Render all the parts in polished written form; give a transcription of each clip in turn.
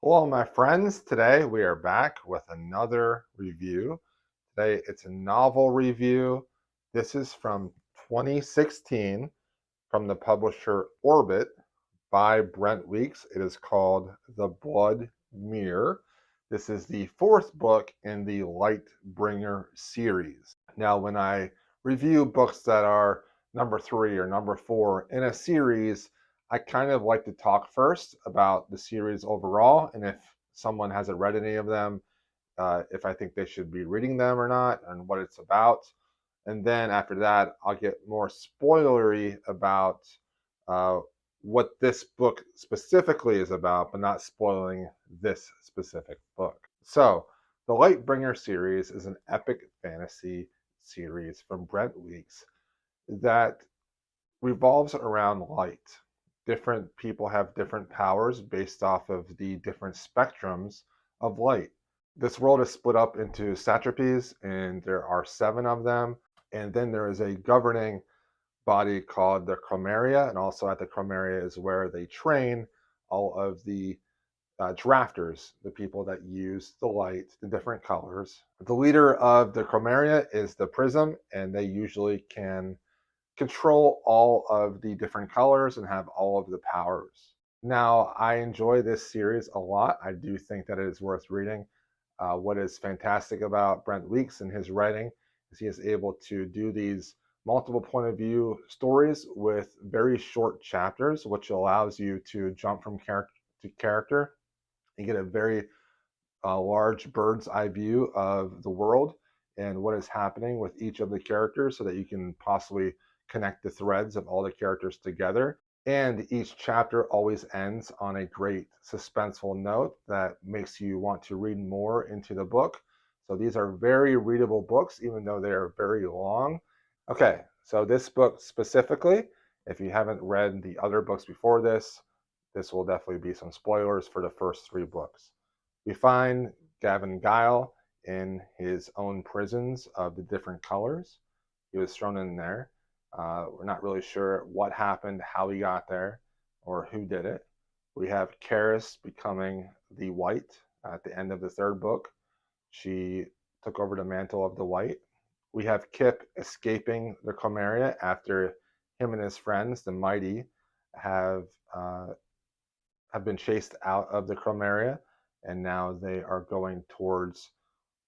Hello, my friends. Today we are back with another review. Today it's a novel review. This is from 2016 from the publisher Orbit by Brent Weeks. It is called The Blood Mirror. This is the fourth book in the Lightbringer series. Now, when I review books that are number three or number four in a series, I kind of like to talk first about the series overall, and if someone hasn't read any of them, if I think they should be reading them or not, and what it's about. And then after that, I'll get more spoilery about uh, what this book specifically is about, but not spoiling this specific book. So, the Lightbringer series is an epic fantasy series from Brent Weeks that revolves around light. Different people have different powers based off of the different spectrums of light. This world is split up into satrapies, and there are 7 of them. And then there is a governing body called the Chromaria, and also at the Chromaria is where they train all of the drafters, the people that use the light, the different colors. The leader of the Chromaria is the Prism, and they usually can control all of the different colors and have all of the powers. Now, I enjoy this series a lot. I do think that it is worth reading. What is fantastic about Brent Weeks and his writing is he is able to do these multiple point of view stories with very short chapters, which allows you to jump from character to character and get a very large bird's eye view of the world and what is happening with each of the characters so that you can possibly connect the threads of all the characters together. And each chapter always ends on a great suspenseful note that makes you want to read more into the book. So these are very readable books, even though they are very long. Okay, so this book specifically, if you haven't read the other books before this will definitely be some spoilers for the first 3 books. We find Gavin Guile in his own prisons of the different colors. He was thrown in there. We're not really sure what happened, how he got there, or who did it. We have Karis becoming the White at the end of the 3rd book. She took over the mantle of the White. We have Kip escaping the Chromaria after him and his friends, the Mighty, have uh, have been chased out of the Chromaria, and now they are going towards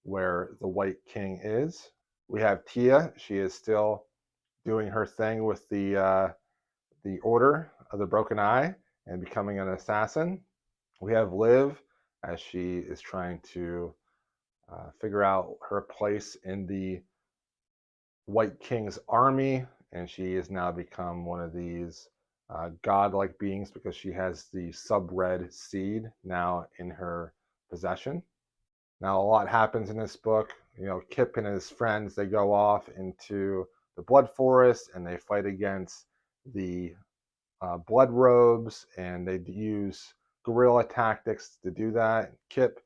where the White King is. We have Tia. She is still doing her thing with the Order of the Broken Eye and becoming an assassin. We have Liv as she is trying to figure out her place in the White King's army, and she has now become one of these godlike beings because she has the sub-red seed now in her possession. Now, a lot happens in this book. You know, Kip and his friends, they go off into the Blood Forest and they fight against the Blood Robes, and they use guerrilla tactics to do that. Kip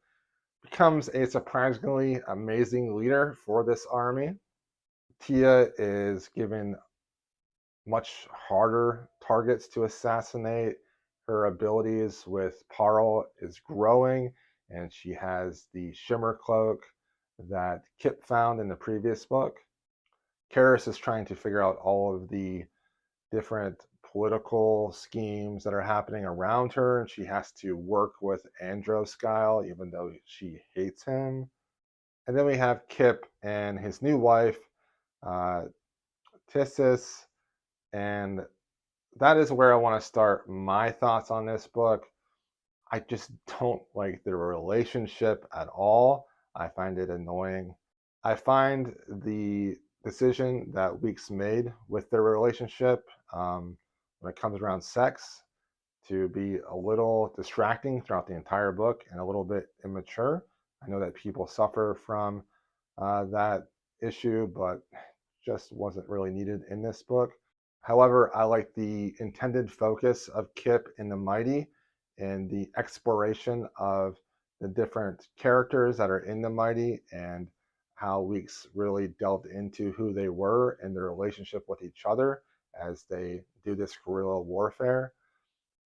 becomes a surprisingly amazing leader for this army. Tia is given much harder targets to assassinate. Her abilities with Parl is growing, and she has the Shimmer Cloak that Kip found in the previous book. Karis is trying to figure out all of the different political schemes that are happening around her, and she has to work with Androskyle, even though she hates him. And then we have Kip and his new wife, uh, Tissis, and that is where I want to start my thoughts on this book. I just don't like their relationship at all. I find it annoying. I find the decision that Weeks made with their relationship when it comes around sex to be a little distracting throughout the entire book and a little bit immature. I know that people suffer from that issue, but just wasn't really needed in this book. However, I like the intended focus of Kip in the Mighty and the exploration of the different characters that are in the Mighty and how Weeks really delved into who they were and their relationship with each other as they do this guerrilla warfare.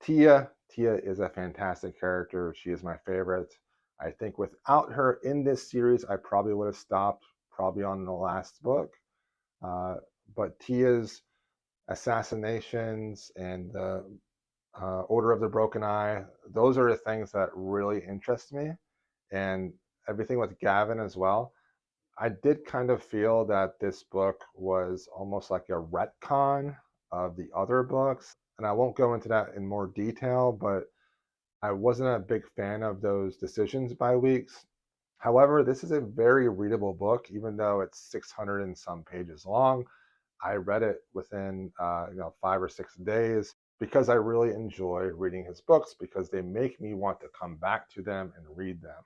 Tia Tia is a fantastic character. She is my favorite. I think without her in this series, I probably would have stopped probably on the last book. Uh, but Tia's assassinations and the Order of the Broken Eye, those are the things that really interest me. And everything with Gavin as well. I did kind of feel that this book was almost like a retcon of the other books. And I won't go into that in more detail, but I wasn't a big fan of those decisions by weeks. However, this is a very readable book, even though it's 600 and some pages long. I read it within 5 or 6 days because I really enjoy reading his books because they make me want to come back to them and read them.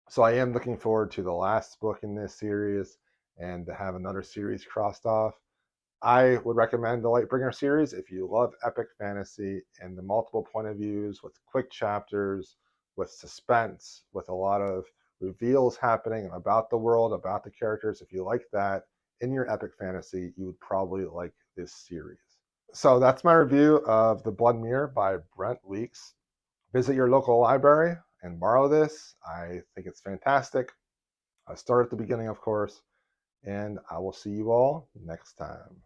So I am looking forward to the last book in this series and to have another series crossed off. I would recommend the Lightbringer series if you love epic fantasy and the multiple point of views with quick chapters, with suspense, with a lot of reveals happening about the world, about the characters. If you like that in your epic fantasy, you would probably like this series. So that's my review of The Blood Mirror by Brent Weeks. Visit your local library and borrow this. I think it's fantastic. Start at the beginning, of course, and I will see you all next time.